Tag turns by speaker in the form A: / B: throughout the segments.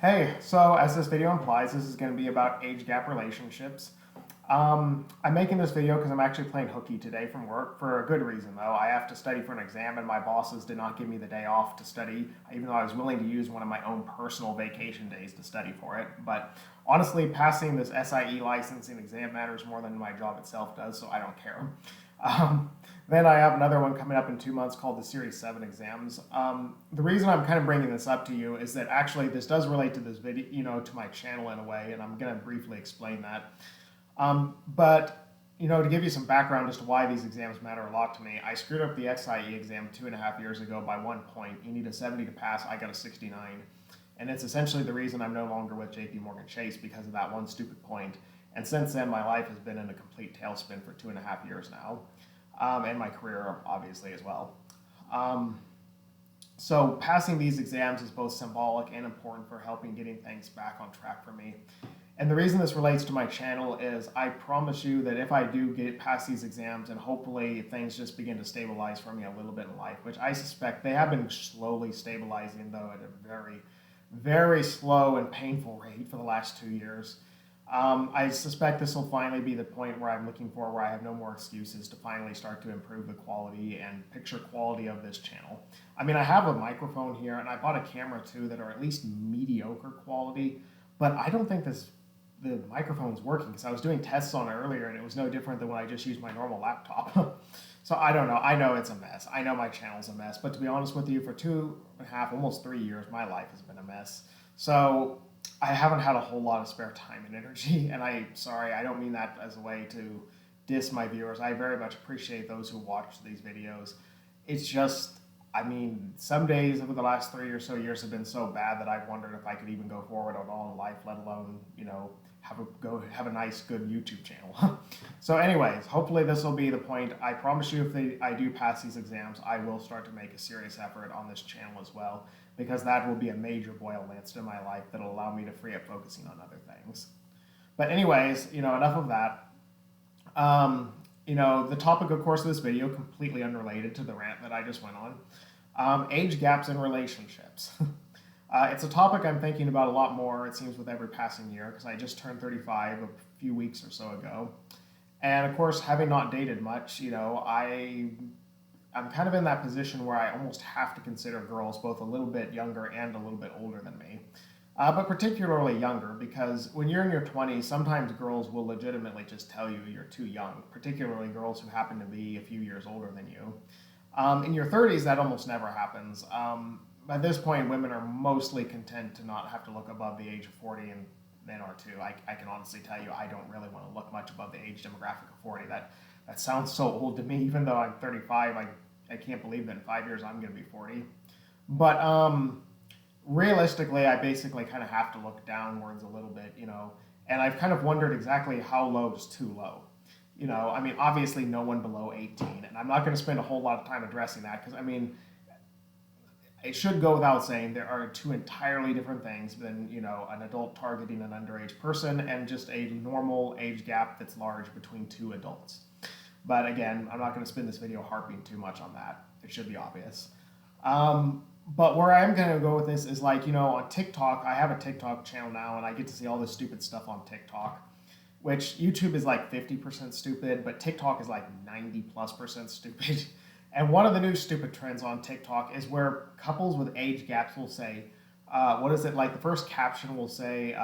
A: Hey, so as this video implies, this is going to be about age gap relationships. I'm making this video because I'm actually playing hooky today from work for a good reason, though. I have to study for an exam, and my bosses did not give me the day off to study, even though I was willing to use one of my own personal vacation days to study for it. But honestly, passing this SIE licensing exam matters more than my job itself does, so I don't care. Um, then I have another one coming up in 2 months called the Series 7 exams. The reason I'm kind of bringing this up to you is that actually this does relate to this video, to my channel in a way, and I'm going to briefly explain that. But to give you some background as to why these exams matter a lot to me, I screwed up the XIE exam 2.5 years ago by 1 point. You need a 70 to pass, I got a 69. And it's essentially the reason I'm no longer with JP Morgan Chase because of that one stupid point. And since then, my life has been in a complete tailspin for 2.5 years now, and my career, obviously, as well. Um, so, passing these exams is both symbolic and important for helping getting things back on track for me. And the reason this relates to my channel is I promise you that if I do get past these exams and hopefully things just begin to stabilize for me a little bit in life, which I suspect they have been slowly stabilizing, though at a very, very slow and painful rate for the last 2 years. I suspect this will finally be the point where I'm looking for, where I have no more excuses to finally start to improve the quality and picture quality of this channel. I mean, I have a microphone here, and I bought a camera too that are at least mediocre quality, but I don't think the microphone's working because I was doing tests on it earlier, and it was no different than when I just used my normal laptop. So I don't know. I know it's a mess. I know my channel's a mess, but to be honest with you, for 2.5, almost 3 years, my life has been a mess. So I haven't had a whole lot of spare time and energy, and sorry, I don't mean that as a way to diss my viewers. I very much appreciate those who watch these videos. It's just, I mean, some days over the last 3 or so years have been so bad that I've wondered if I could even go forward at all in life, let alone, have a nice, good YouTube channel. So, anyways, hopefully this will be the point. I promise you, if I do pass these exams, I will start to make a serious effort on this channel as well, because that will be a major boil lance in my life that'll allow me to free up focusing on other things. But anyways, enough of that. The topic, of course, of this video, completely unrelated to the rant that I just went on. Age gaps in relationships. It's a topic I'm thinking about a lot more, it seems, with every passing year, because I just turned 35 a few weeks or so ago. And of course, having not dated much, I'm kind of in that position where I almost have to consider girls both a little bit younger and a little bit older than me. But particularly younger, because when you're in your 20s, sometimes girls will legitimately just tell you you're too young, particularly girls who happen to be a few years older than you. In your 30s, that almost never happens. At this point, women are mostly content to not have to look above the age of 40, and men are too. I can honestly tell you, I don't really want to look much above the age demographic of 40. That sounds so old to me, even though I'm 35. I can't believe that in 5 years I'm going to be 40. But realistically, I basically kind of have to look downwards a little bit, and I've kind of wondered exactly how low is too low. I mean, obviously, no one below 18, and I'm not going to spend a whole lot of time addressing that because, I mean, it should go without saying there are two entirely different things than an adult targeting an underage person and just a normal age gap that's large between two adults. But again, I'm not going to spend this video harping too much on that. It should be obvious. But where I'm going to go with this is on TikTok, I have a TikTok channel now, and I get to see all this stupid stuff on TikTok, which YouTube is like 50% stupid, but TikTok is like 90+% stupid. And one of the new stupid trends on TikTok is where couples with age gaps will say, what is it like? The first caption will say,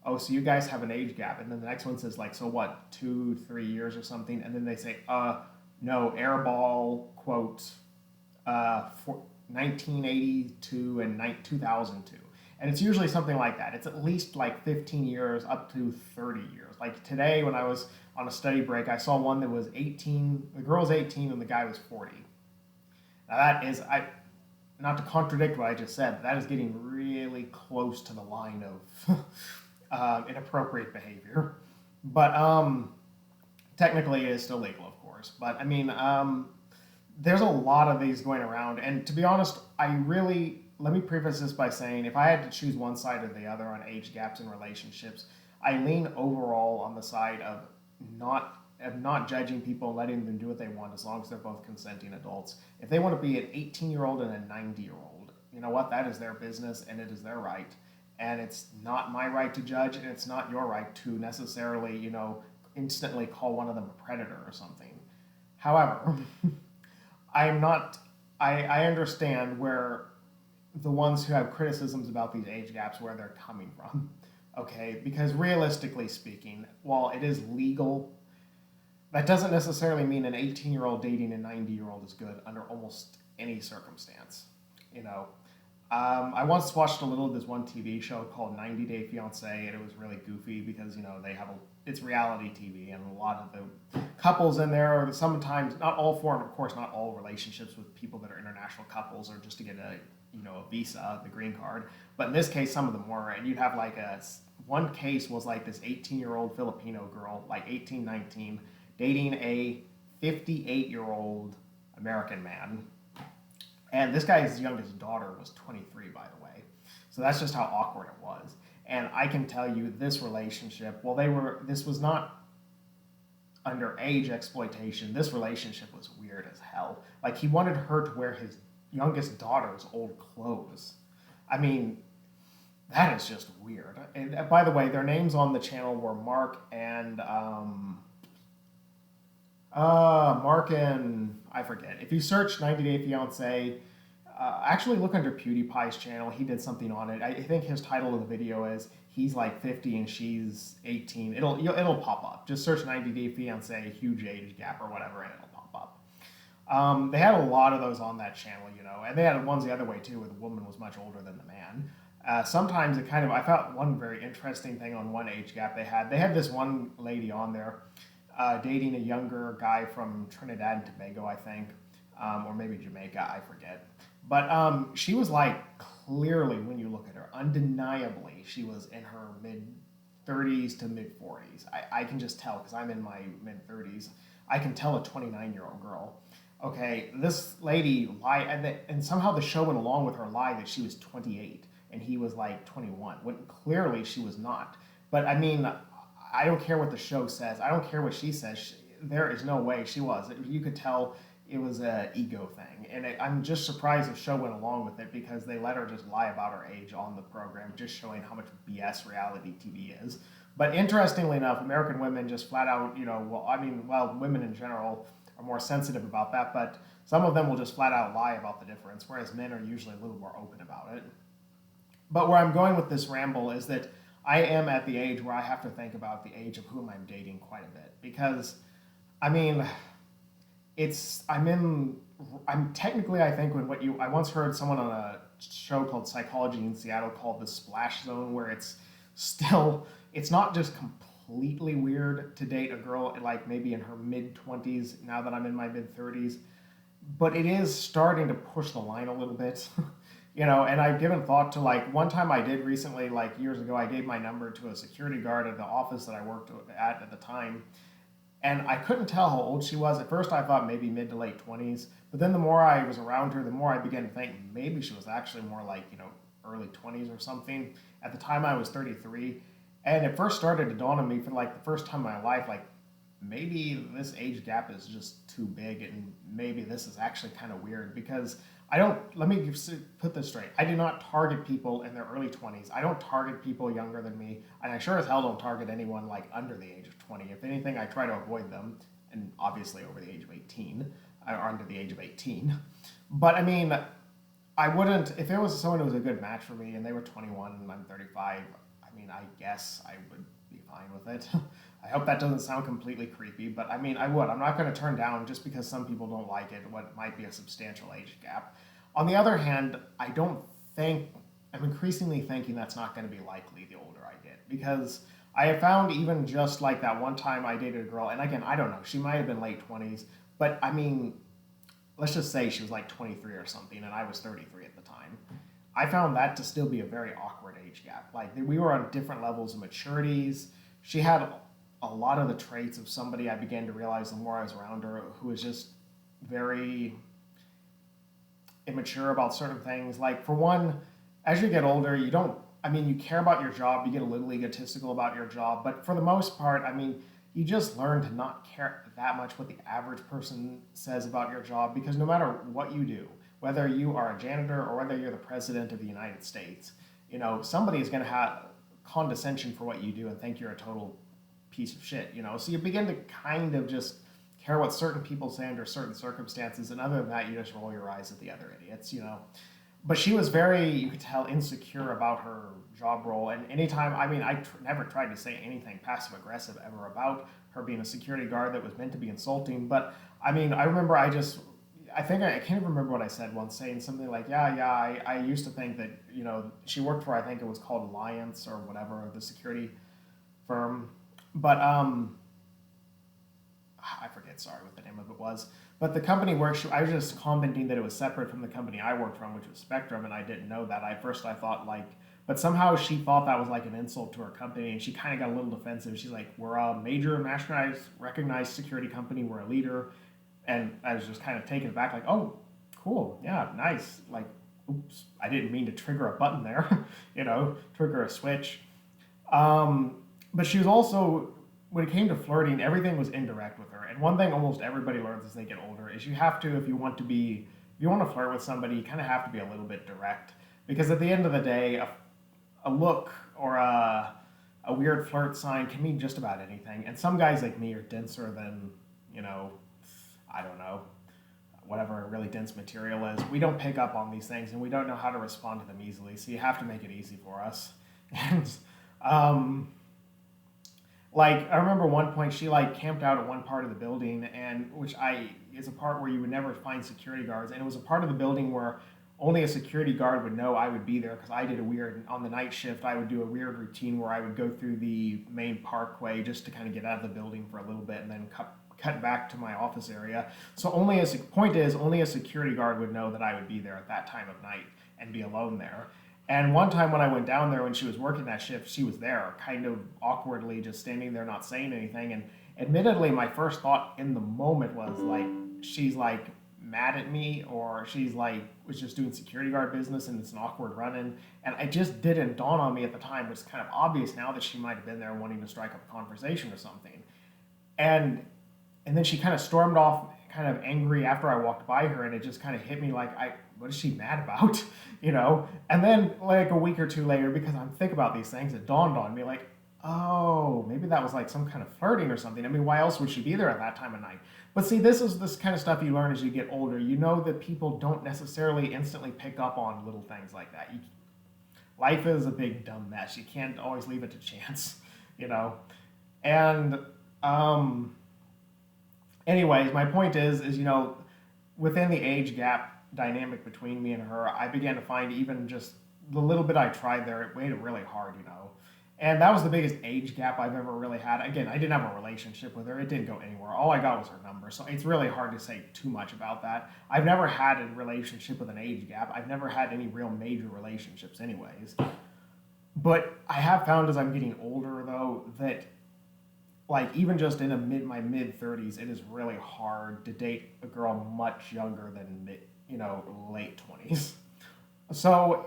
A: "Oh, so you guys have an age gap," and then the next one says like, "So what? 2, 3 years or something?" And then they say, no, airball quote, 1982 and 2002." And it's usually something like that. It's at least like 15 years up to 30 years. Like today, when I was on a study break, I saw one that was 18. The girl's 18 and the guy was 40. Now that is, not to contradict what I just said, but that is getting really close to the line of inappropriate behavior. But technically, it is still legal, of course. But I mean, there's a lot of these going around, and to be honest, let me preface this by saying if I had to choose one side or the other on age gaps in relationships, I lean overall on the side of not judging people and letting them do what they want as long as they're both consenting adults. If they want to be an 18-year-old and a 90-year-old, you know what, that is their business and it is their right. And it's not my right to judge, and it's not your right to necessarily, instantly call one of them a predator or something. However, I am not, I understand where the ones who have criticisms about these age gaps, where they're coming from. Okay, because realistically speaking, while it is legal, that doesn't necessarily mean an 18-year-old dating a 90-year-old is good under almost any circumstance. You know, I once watched a little of this one TV show called 90 Day Fiance, and it was really goofy because it's reality TV, and a lot of the couples in there are sometimes, not all foreign, of course, not all relationships with people that are international couples or just to get a visa, the green card. But in this case, some of them were, and you'd have like one case was like this 18-year-old Filipino girl, like 18, 19, dating a 58-year-old American man. And this guy's youngest daughter was 23, by the way. So that's just how awkward it was. And I can tell you this relationship, this was not underage exploitation. This relationship was weird as hell. Like, he wanted her to wear his youngest daughter's old clothes. I mean, that is just weird. And by the way, their names on the channel were Mark and I forget. If you search 90 Day Fiance, actually look under PewDiePie's channel. He did something on it. I think his title of the video is he's like 50 and she's 18. It'll pop up. Just search 90 Day Fiance, huge age gap or whatever, and it'll pop up. They had a lot of those on that channel, and they had ones the other way too, where the woman was much older than the man. Sometimes I found one very interesting thing on one age gap they had. They had this one lady on there dating a younger guy from Trinidad and Tobago, I think, or maybe Jamaica, I forget. But she was like, clearly, when you look at her, undeniably, she was in her mid 30s to mid 40s. I can just tell because I'm in my mid 30s. I can tell a 29-year-old girl. Okay, this lady lied, and somehow the show went along with her lie that she was 28 and he was like 21, when clearly she was not. But I mean, I don't care what the show says. I don't care what she says. There is no way she was. You could tell it was an ego thing. And I'm just surprised the show went along with it because they let her just lie about her age on the program, just showing how much BS reality TV is. But interestingly enough, American women just flat out, women in general are more sensitive about that, but some of them will just flat out lie about the difference, whereas men are usually a little more open about it. But where I'm going with this ramble is that I am at the age where I have to think about the age of whom I'm dating quite a bit. Because, I'm technically, I think, I once heard someone on a show called Psychology in Seattle called the Splash Zone, where it's not just completely weird to date a girl like maybe in her mid-20s now that I'm in my mid-30s, but it is starting to push the line a little bit. And I've given thought to, like, one time I did recently, like years ago, I gave my number to a security guard at the office that I worked at the time. And I couldn't tell how old she was. At first I thought maybe mid to late 20s. But then the more I was around her, the more I began to think maybe she was actually more like, early 20s or something. At the time I was 33. And it first started to dawn on me for like the first time in my life, like, maybe this age gap is just too big and maybe this is actually kind of weird because let me put this straight. I do not target people in their early 20s. I don't target people younger than me, and I sure as hell don't target anyone like under the age of 20. If anything, I try to avoid them, and obviously over the age of 18, or under the age of 18. But I wouldn't, if it was someone who was a good match for me and they were 21 and I'm 35, I guess I would be fine with it. I hope that doesn't sound completely creepy, but I would. I'm not going to turn down just because some people don't like it, what might be a substantial age gap. On the other hand, I'm increasingly thinking that's not going to be likely the older I get, because I have found even just like that one time I dated a girl, and again, I don't know, she might have been late 20s, but let's just say she was like 23 or something, and I was 33 at the time. I found that to still be a very awkward age gap. Like, we were on different levels of maturities. She had a lot of the traits of somebody I began to realize the more I was around her, who was just very immature about certain things. Like, for one, as you get older, you care about your job, you get a little egotistical about your job, but for the most part, you just learn to not care that much what the average person says about your job, because no matter what you do, whether you are a janitor or whether you're the president of the United States, somebody is going to have condescension for what you do and think you're a total piece of shit, So you begin to kind of just care what certain people say under certain circumstances, and other than that, you just roll your eyes at the other idiots. But she was very, you could tell, insecure about her job role. And anytime, I never tried to say anything passive aggressive ever about her being a security guard that was meant to be insulting. But I remember I can't even remember what I said once, saying something like, I used to think that, she worked for, I think it was called Alliance or whatever, the security firm. But I forget, sorry, what the name of it was. But the company where I was just commenting that it was separate from the company I worked from, which was Spectrum, and I didn't know that. I thought but somehow she thought that was like an insult to her company, and she kind of got a little defensive. She's like, we're a major nationalized, recognized security company, we're a leader. And I was just kind of taken aback, like, oh, cool, yeah, nice. Like, oops, I didn't mean to trigger a button there, trigger a switch. But she was also, when it came to flirting, everything was indirect with her. And one thing almost everybody learns as they get older is you have to, if you want to flirt with somebody, you kind of have to be a little bit direct. Because at the end of the day, a look or a weird flirt sign can mean just about anything. And some guys like me are denser than, I don't know, whatever a really dense material is. We don't pick up on these things, and we don't know how to respond to them easily. So you have to make it easy for us. And I remember one point she camped out at one part of the building, and which is a part where you would never find security guards, and it was a part of the building where only a security guard would know I would be there, because I did on the night shift, I would do a weird routine where I would go through the main parkway just to kind of get out of the building for a little bit and then cut back to my office area. So only a security guard would know that I would be there at that time of night and be alone there. And one time when I went down there when she was working that shift, she was there, kind of awkwardly just standing there not saying anything. And admittedly, my first thought in the moment was she's mad at me, or she's was just doing security guard business and it's an awkward run-in. And it just didn't dawn on me at the time, but it's kind of obvious now that she might have been there wanting to strike up a conversation or something. And then she kind of stormed off, kind of angry after I walked by her, and it just kind of hit me what is she mad about? And then a week or two later, because I'm thick about these things, it dawned on me oh, maybe that was some kind of flirting or something. Why else would she be there at that time of night? But see, this is this kind of stuff you learn as you get older. You know that people don't necessarily instantly pick up on little things like that. Life is a big dumb mess. You can't always leave it to chance, And anyways, my point is within the age gap dynamic between me and her, I began to find even just the little bit I tried there, it made it really hard, And that was the biggest age gap I've ever really had. Again, I didn't have a relationship with her. It didn't go anywhere. All I got was her number. So it's really hard to say too much about that. I've never had a relationship with an age gap. I've never had any real major relationships anyways. But I have found as I'm getting older, though, that even just in my mid 30s, it is really hard to date a girl much younger than late 20s. So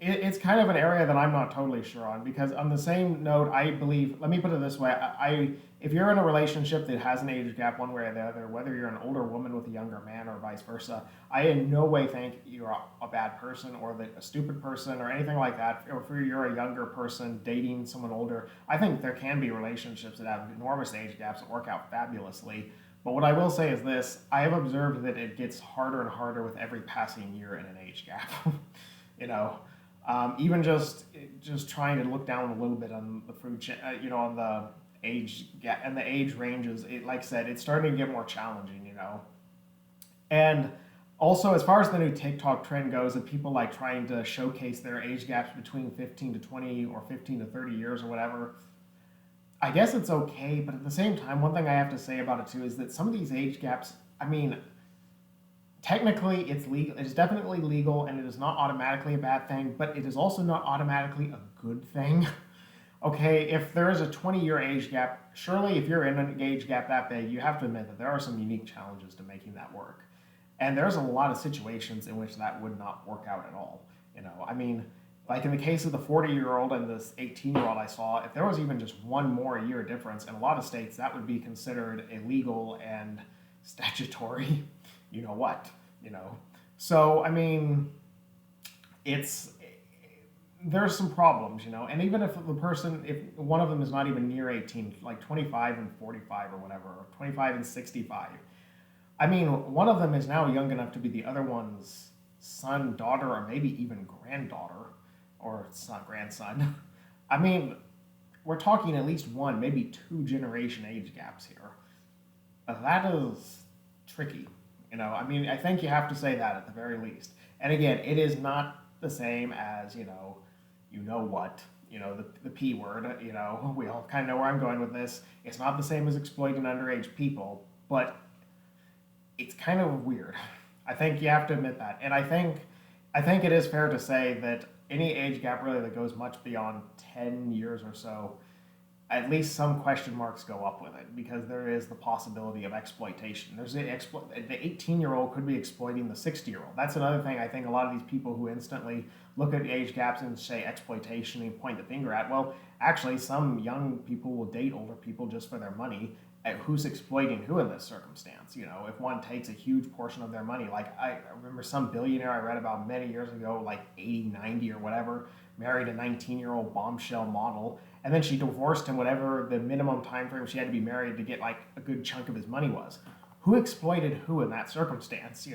A: it's kind of an area that I'm not totally sure on, because on the same note, I believe, let me put it this way, if you're in a relationship that has an age gap one way or the other, whether you're an older woman with a younger man or vice versa, I in no way think you're a bad person or a stupid person or anything like that. Or if you're a younger person dating someone older, I think there can be relationships that have enormous age gaps that work out fabulously. But what I will say is this: I have observed that it gets harder and harder with every passing year in an age gap. Even just trying to look down a little bit on the food chain, on the age gap and the age ranges. Like I said, it's starting to get more challenging, And also, as far as the new TikTok trend goes, of people trying to showcase their age gaps between 15 to 20 or 15 to 30 years or whatever, I guess it's okay. But at the same time, one thing I have to say about it too is that some of these age gaps, technically it's legal. It is definitely legal, and it is not automatically a bad thing, but it is also not automatically a good thing. Okay, if there is a 20-year age gap, surely if you're in an age gap that big, you have to admit that there are some unique challenges to making that work. And there's a lot of situations in which that would not work out at all. Like in the case of the 40-year-old and this 18-year-old I saw, if there was even just one more year difference, in a lot of states that would be considered illegal and statutory, So, I mean, it's there's some problems, you know. And even if the person, if one of them is not even near 18, like 25 and 45 or whatever, or 25 and 65, I mean, one of them is now young enough to be the other one's son, daughter, or maybe even granddaughter, or son, grandson. I mean, we're talking at least one, maybe two generation age gaps here. That is tricky. You know, I mean, I think you have to say that at the very least. And again, it is not the same as, you know what, the P word, we all kind of know where I'm going with this. It's not the same as exploiting underage people, but it's kind of weird. I think you have to admit that. And I think it is fair to say that any age gap really that goes much beyond 10 years or so, at least some question marks go up with it because there is the possibility of exploitation. The 18-year-old could be exploiting the 60-year-old. That's another thing I think a lot of these people who instantly look at age gaps and say exploitation and point the finger at, well, actually some young people will date older people just for their money. Who's exploiting who in this circumstance? If one takes a huge portion of their money, like I remember some billionaire I read about many years ago, like 80, 90 or whatever, married a 19-year-old bombshell model, and then she divorced him whatever the minimum time frame she had to be married to get like a good chunk of his money was. Who exploited who in that circumstance?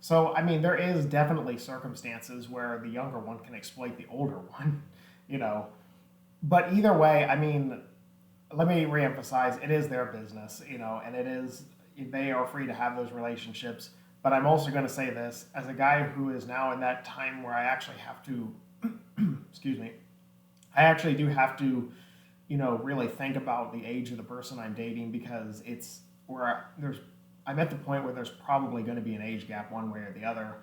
A: So I mean, there is definitely circumstances where the younger one can exploit the older one, you know. But either way, I mean, let me reemphasize, it is their business, and they are free to have those relationships. But I'm also going to say this as a guy who is now in that time where I actually have to, excuse me, I actually do have to, really think about the age of the person I'm dating because it's where I'm at the point where there's probably going to be an age gap one way or the other.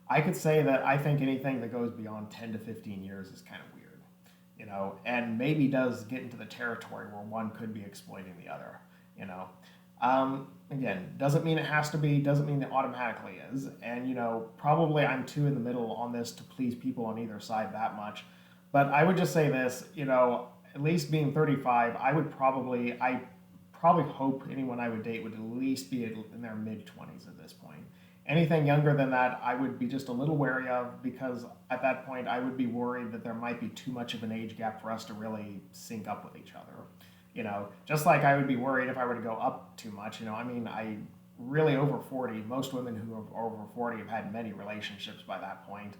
A: I could say that I think anything that goes beyond 10 to 15 years is kind of weird, and maybe does get into the territory where one could be exploiting the other, you know. Again, doesn't mean it has to be, doesn't mean it automatically is. And, probably I'm too in the middle on this to please people on either side that much. But I would just say this, at least being 35, I probably hope anyone I would date would at least be in their mid 20s at this point. Anything younger than that, I would be just a little wary of because at that point I would be worried that there might be too much of an age gap for us to really sync up with each other. Just like I would be worried if I were to go up too much. I mean, I really over 40, most women who are over 40 have had many relationships by that point.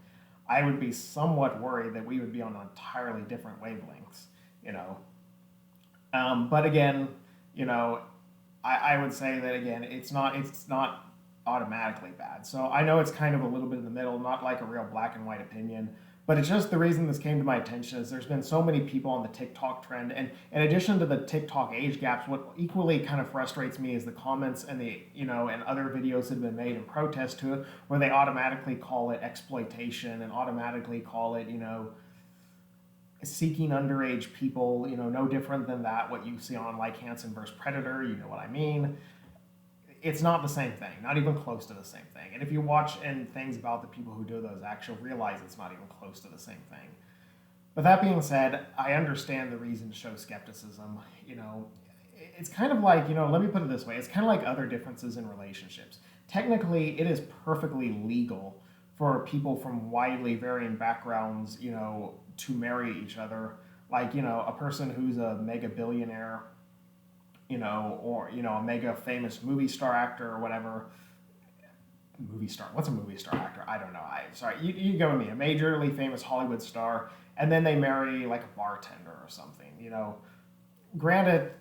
A: I would be somewhat worried that we would be on entirely different wavelengths, you know. But again, you know, I would say that again, it's not automatically bad. So I know it's kind of a little bit in the middle, not like a real black and white opinion. But it's just the reason this came to my attention is there's been so many people on the TikTok trend, and in addition to the TikTok age gaps, what equally kind of frustrates me is the comments and and other videos that have been made in protest to it, where they automatically call it exploitation and automatically call it seeking underage people, no different than that what you see on like Hansen versus Predator, you know what I mean. It's not the same thing, not even close to the same thing. And if you watch and things about the people who do those acts, you'll realize it's not even close to the same thing. But that being said, I understand the reason to show skepticism. It's kind of like, let me put it this way, it's kind of like other differences in relationships. Technically, it is perfectly legal for people from widely varying backgrounds, to marry each other. Like, a person who's a mega billionaire, or a mega famous movie star actor or whatever. Movie star. What's a movie star actor? I don't know. Sorry. You go with me. A majorly famous Hollywood star, and then they marry like a bartender or something. Granted,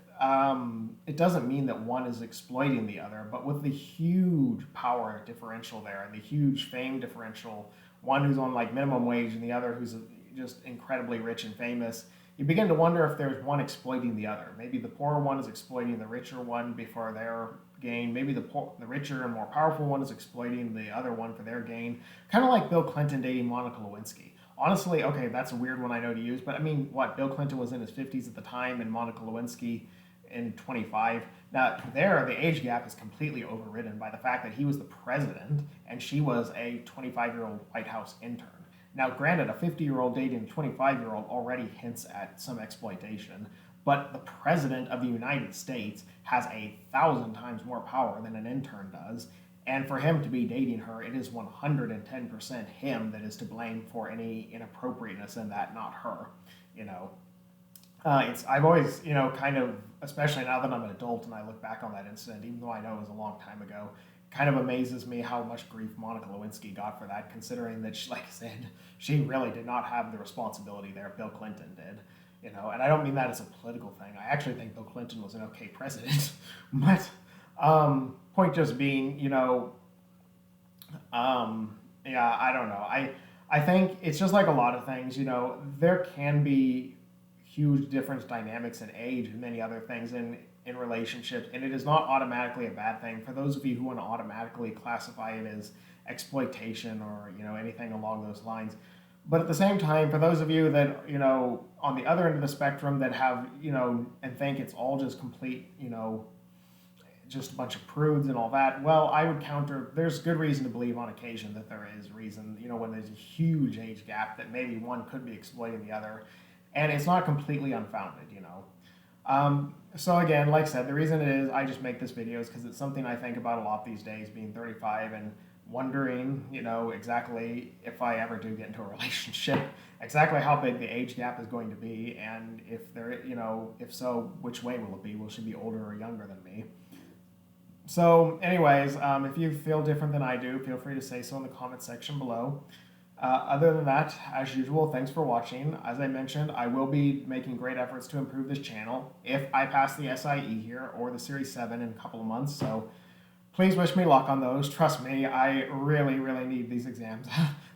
A: it doesn't mean that one is exploiting the other, but with the huge power differential there and the huge fame differential, one who's on like minimum wage and the other who's just incredibly rich and famous, you begin to wonder if there's one exploiting the other. Maybe the poorer one is exploiting the richer one before their gain. Maybe the richer and more powerful one is exploiting the other one for their gain. Kind of like Bill Clinton dating Monica Lewinsky. Honestly, okay, that's a weird one I know to use, but I mean, Bill Clinton was in his 50s at the time and Monica Lewinsky in 25. Now, the age gap is completely overridden by the fact that he was the president and she was a 25-year-old White House intern. Now, granted, a 50-year-old dating a 25-year-old already hints at some exploitation, but the president of the United States has 1,000 times more power than an intern does. And for him to be dating her, it is 110% him that is to blame for any inappropriateness in that, not her. You know, I've always, kind of, especially now that I'm an adult and I look back on that incident, even though I know it was a long time ago, kind of amazes me how much grief Monica Lewinsky got for that, considering that, like I said, she really did not have the responsibility there. Bill Clinton did. And I don't mean that as a political thing. I actually think Bill Clinton was an okay president. But point just being, yeah, I don't know. I think it's just like a lot of things, there can be huge difference dynamics in age and many other things in relationships, and it is not automatically a bad thing. For those of you who want to automatically classify it as exploitation or anything along those lines, but at the same time, for those of you that on the other end of the spectrum that have and think it's all just complete just a bunch of prudes and all that, well, I would counter, there's good reason to believe on occasion that there is reason, when there's a huge age gap, that maybe one could be exploiting the other, and it's not completely unfounded. So again, like I said, the reason it is I just make this video is because it's something I think about a lot these days, being 35 and wondering, exactly if I ever do get into a relationship, exactly how big the age gap is going to be, and if there, if so, which way will it be? Will she be older or younger than me? So anyways, if you feel different than I do, feel free to say so in the comment section below. Other than that, as usual, thanks for watching. As I mentioned, I will be making great efforts to improve this channel if I pass the SIE here or the Series 7 in a couple of months. So please wish me luck on those. Trust me, I really, really need these exams.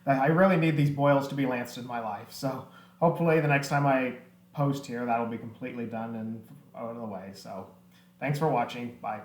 A: I really need these boils to be lanced in my life. So hopefully the next time I post here, that'll be completely done and out of the way. So thanks for watching. Bye.